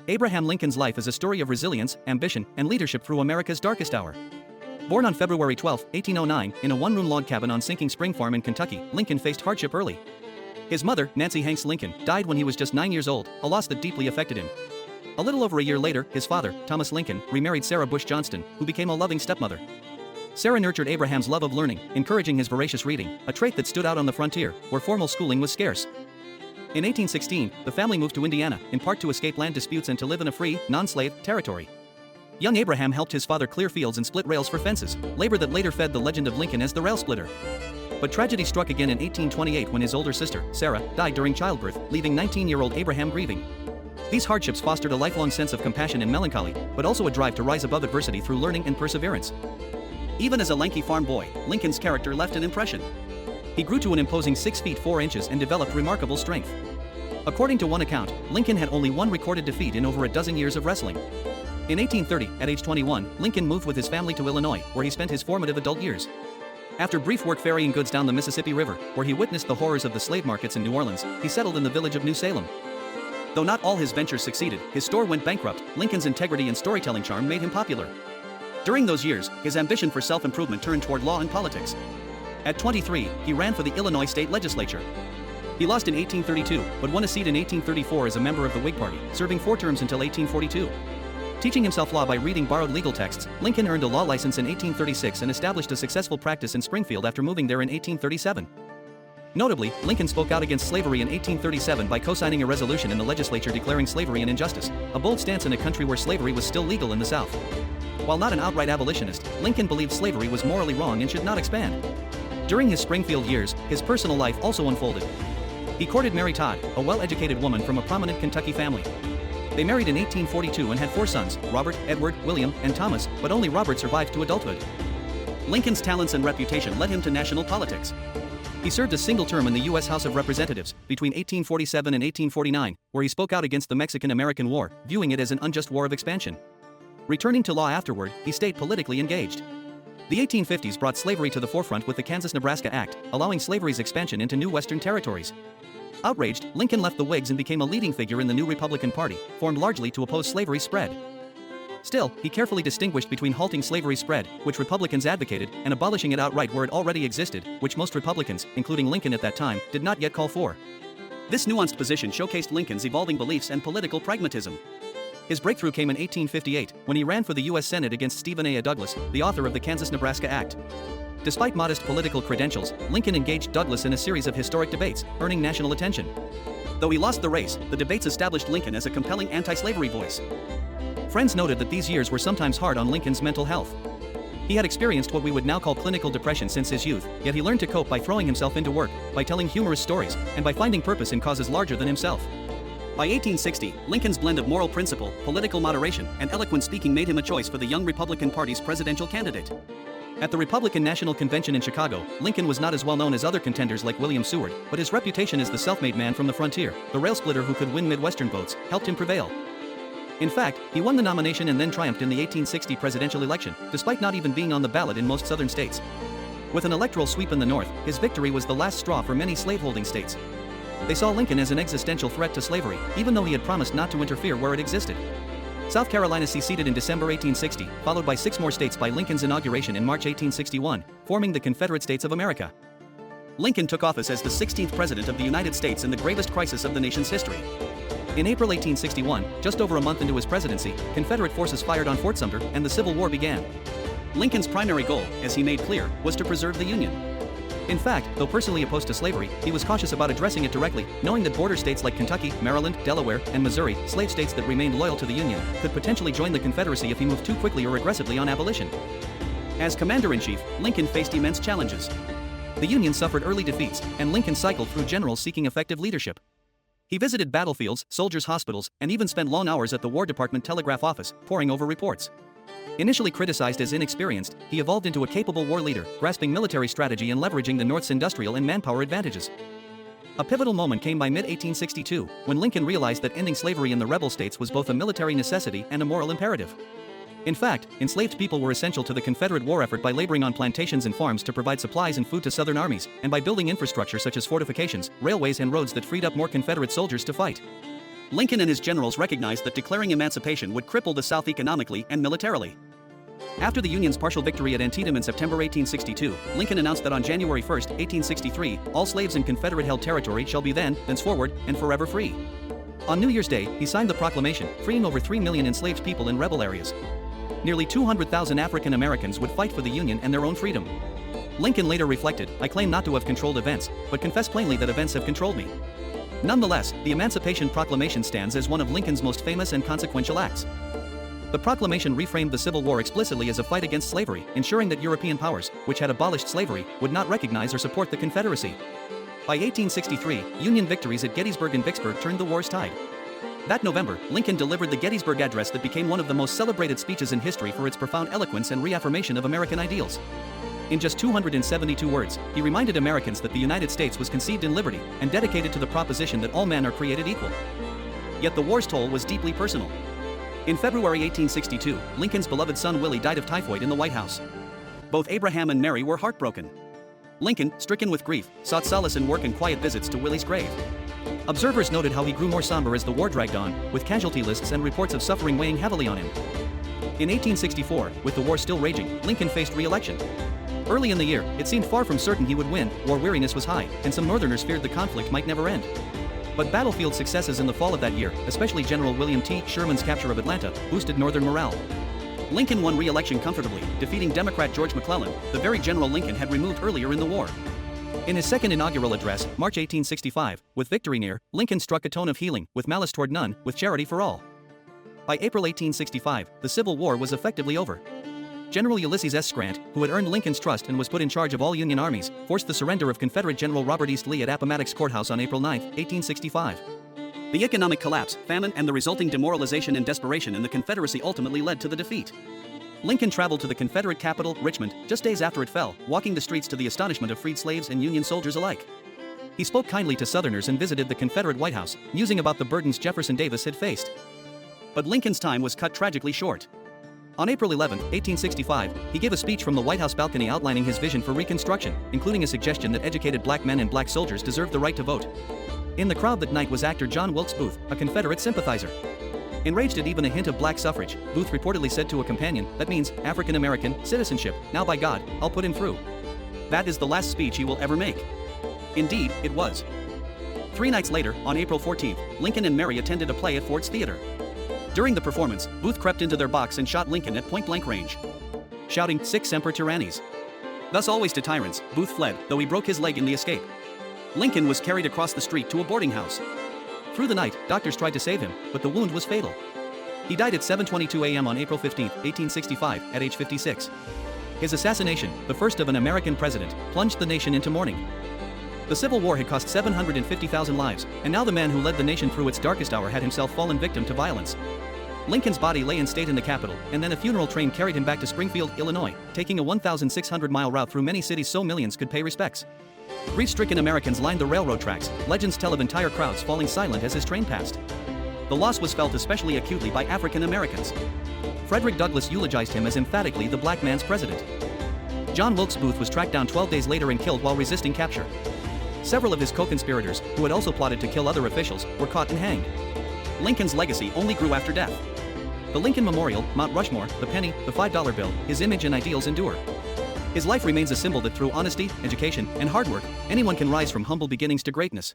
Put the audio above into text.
Abraham Lincoln's life is a story of resilience, ambition, and leadership through America's darkest hour. Born on February 12, 1809, in a one-room log cabin on sinking spring farm in Kentucky, Lincoln faced hardship early. His mother, Nancy Hanks Lincoln, died when he was just 9 years old, a loss that deeply affected him. A little over a year later, his father, Thomas Lincoln, remarried Sarah Bush Johnston, who became a loving stepmother. Sarah nurtured Abraham's love of learning, encouraging his voracious reading, a trait that stood out on the frontier, where formal schooling was scarce. In 1816, the family moved to Indiana, in part to escape land disputes and to live in a free, non-slave territory. Young Abraham helped his father clear fields and split rails for fences, labor that later fed the legend of Lincoln as the rail splitter. But tragedy struck again in 1828 when his older sister, Sarah, died during childbirth, leaving 19-year-old Abraham grieving. These hardships fostered a lifelong sense of compassion and melancholy, but also a drive to rise above adversity through learning and perseverance. Even as a lanky farm boy, Lincoln's character left an impression. He grew to an imposing 6 feet 4 inches and developed remarkable strength. According to one account, Lincoln had only one recorded defeat in over a dozen years of wrestling. In 1830, at age 21, Lincoln moved with his family to Illinois, where he spent his formative adult years. After brief work ferrying goods down the Mississippi River, where he witnessed the horrors of the slave markets in New Orleans, he settled in the village of New Salem. Though not all his ventures succeeded, his store went bankrupt. Lincoln's integrity and storytelling charm made him popular. During those years, his ambition for self-improvement turned toward law and politics. At 23, he ran for the Illinois state legislature. He lost in 1832, but won a seat in 1834 as a member of the Whig Party, serving 4 terms until 1842. Teaching himself law by reading borrowed legal texts, Lincoln earned a law license in 1836 and established a successful practice in Springfield after moving there in 1837. Notably, Lincoln spoke out against slavery in 1837 by co-signing a resolution in the legislature declaring slavery an injustice, a bold stance in a country where slavery was still legal in the South. While not an outright abolitionist, Lincoln believed slavery was morally wrong and should not expand. During his Springfield years, his personal life also unfolded. He courted Mary Todd, a well-educated woman from a prominent Kentucky family. They married in 1842 and had 4 sons, Robert, Edward, William, and Thomas, but only Robert survived to adulthood. Lincoln's talents and reputation led him to national politics. He served a single term in the U.S. House of Representatives between 1847 and 1849, where he spoke out against the Mexican-American War, viewing it as an unjust war of expansion. Returning to law afterward, he stayed politically engaged. The 1850s brought slavery to the forefront with the Kansas-Nebraska Act, allowing slavery's expansion into new Western territories. Outraged, Lincoln left the Whigs and became a leading figure in the new Republican Party, formed largely to oppose slavery's spread. Still, he carefully distinguished between halting slavery's spread, which Republicans advocated, and abolishing it outright where it already existed, which most Republicans, including Lincoln at that time, did not yet call for. This nuanced position showcased Lincoln's evolving beliefs and political pragmatism. His breakthrough came in 1858, when he ran for the U.S. Senate against Stephen A. Douglas, the author of the Kansas-Nebraska Act. Despite modest political credentials, Lincoln engaged Douglas in a series of historic debates, earning national attention. Though he lost the race, the debates established Lincoln as a compelling anti-slavery voice. Friends noted that these years were sometimes hard on Lincoln's mental health. He had experienced what we would now call clinical depression since his youth, yet he learned to cope by throwing himself into work, by telling humorous stories, and by finding purpose in causes larger than himself. By 1860, Lincoln's blend of moral principle, political moderation, and eloquent speaking made him a choice for the young Republican Party's presidential candidate. At the Republican National Convention in Chicago, Lincoln was not as well known as other contenders like William Seward, but his reputation as the self-made man from the frontier, the rail splitter who could win Midwestern votes, helped him prevail. In fact, he won the nomination and then triumphed in the 1860 presidential election, despite not even being on the ballot in most southern states. With an electoral sweep in the North, his victory was the last straw for many slaveholding states. They saw Lincoln as an existential threat to slavery, even though he had promised not to interfere where it existed. South Carolina seceded in December 1860, followed by 6 more states by Lincoln's inauguration in March 1861, forming the Confederate States of America. Lincoln took office as the 16th President of the United States in the gravest crisis of the nation's history. In April 1861, just over a month into his presidency, Confederate forces fired on Fort Sumter, and the Civil War began. Lincoln's primary goal, as he made clear, was to preserve the Union. In fact, though personally opposed to slavery, he was cautious about addressing it directly, knowing that border states like Kentucky, Maryland, Delaware, and Missouri, slave states that remained loyal to the Union, could potentially join the Confederacy if he moved too quickly or aggressively on abolition. As commander-in-chief, Lincoln faced immense challenges. The Union suffered early defeats, and Lincoln cycled through generals seeking effective leadership. He visited battlefields, soldiers' hospitals, and even spent long hours at the War Department telegraph office, poring over reports. Initially criticized as inexperienced, he evolved into a capable war leader, grasping military strategy and leveraging the North's industrial and manpower advantages. A pivotal moment came by mid-1862, when Lincoln realized that ending slavery in the rebel states was both a military necessity and a moral imperative. In fact, enslaved people were essential to the Confederate war effort by laboring on plantations and farms to provide supplies and food to Southern armies, and by building infrastructure such as fortifications, railways and roads that freed up more Confederate soldiers to fight. Lincoln and his generals recognized that declaring emancipation would cripple the South economically and militarily. After the Union's partial victory at Antietam in September 1862, Lincoln announced that on January 1, 1863, all slaves in Confederate-held territory shall be thenceforward, and forever free. On New Year's Day, he signed the proclamation, freeing over 3 million enslaved people in rebel areas. Nearly 200,000 African Americans would fight for the Union and their own freedom. Lincoln later reflected, "I claim not to have controlled events, but confess plainly that events have controlled me." Nonetheless, the Emancipation Proclamation stands as one of Lincoln's most famous and consequential acts. The proclamation reframed the Civil War explicitly as a fight against slavery, ensuring that European powers, which had abolished slavery, would not recognize or support the Confederacy. By 1863, Union victories at Gettysburg and Vicksburg turned the war's tide. That November, Lincoln delivered the Gettysburg Address that became one of the most celebrated speeches in history for its profound eloquence and reaffirmation of American ideals. In just 272 words, he reminded Americans that the United States was conceived in liberty and dedicated to the proposition that all men are created equal. Yet the war's toll was deeply personal. In February 1862, Lincoln's beloved son Willie died of typhoid in the White House. Both Abraham and Mary were heartbroken. Lincoln, stricken with grief, sought solace in work and quiet visits to Willie's grave. Observers noted how he grew more somber as the war dragged on, with casualty lists and reports of suffering weighing heavily on him. In 1864, with the war still raging, Lincoln faced re-election. Early in the year, it seemed far from certain he would win, war weariness was high, and some Northerners feared the conflict might never end. But battlefield successes in the fall of that year, especially General William T. Sherman's capture of Atlanta, boosted Northern morale. Lincoln won re-election comfortably, defeating Democrat George McClellan, the very general Lincoln had removed earlier in the war. In his second inaugural address, March 1865, with victory near, Lincoln struck a tone of healing, with malice toward none, with charity for all. By April 1865, the Civil War was effectively over. General Ulysses S. Grant, who had earned Lincoln's trust and was put in charge of all Union armies, forced the surrender of Confederate General Robert East Lee at Appomattox Courthouse on April 9, 1865. The economic collapse, famine, and the resulting demoralization and desperation in the Confederacy ultimately led to the defeat. Lincoln traveled to the Confederate capital, Richmond, just days after it fell, walking the streets to the astonishment of freed slaves and Union soldiers alike. He spoke kindly to Southerners and visited the Confederate White House, musing about the burdens Jefferson Davis had faced. But Lincoln's time was cut tragically short. On April 11, 1865, he gave a speech from the White House balcony outlining his vision for Reconstruction, including a suggestion that educated black men and black soldiers deserved the right to vote. In the crowd that night was actor John Wilkes Booth, a Confederate sympathizer. Enraged at even a hint of black suffrage, Booth reportedly said to a companion, "That means African American citizenship. Now by God, I'll put him through." That is the last speech he will ever make. Indeed, it was. 3 nights later, on April 14, Lincoln and Mary attended a play at Ford's Theater. During the performance, Booth crept into their box and shot Lincoln at point-blank range, shouting, "Sic semper tyrannis." Thus always to tyrants, Booth fled, though he broke his leg in the escape. Lincoln was carried across the street to a boarding house. Through the night, doctors tried to save him, but the wound was fatal. He died at 7:22 a.m. on April 15, 1865, at age 56. His assassination, the first of an American president, plunged the nation into mourning. The Civil War had cost 750,000 lives, and now the man who led the nation through its darkest hour had himself fallen victim to violence. Lincoln's body lay in state in the Capitol, and then a funeral train carried him back to Springfield, Illinois, taking a 1,600-mile route through many cities so millions could pay respects. Grief-stricken Americans lined the railroad tracks, legends tell of entire crowds falling silent as his train passed. The loss was felt especially acutely by African Americans. Frederick Douglass eulogized him as emphatically the black man's president. John Wilkes Booth was tracked down 12 days later and killed while resisting capture. Several of his co-conspirators, who had also plotted to kill other officials, were caught and hanged. Lincoln's legacy only grew after death. The Lincoln Memorial, Mount Rushmore, the penny, the $5 bill, his image and ideals endure. His life remains a symbol that through honesty, education, and hard work, anyone can rise from humble beginnings to greatness.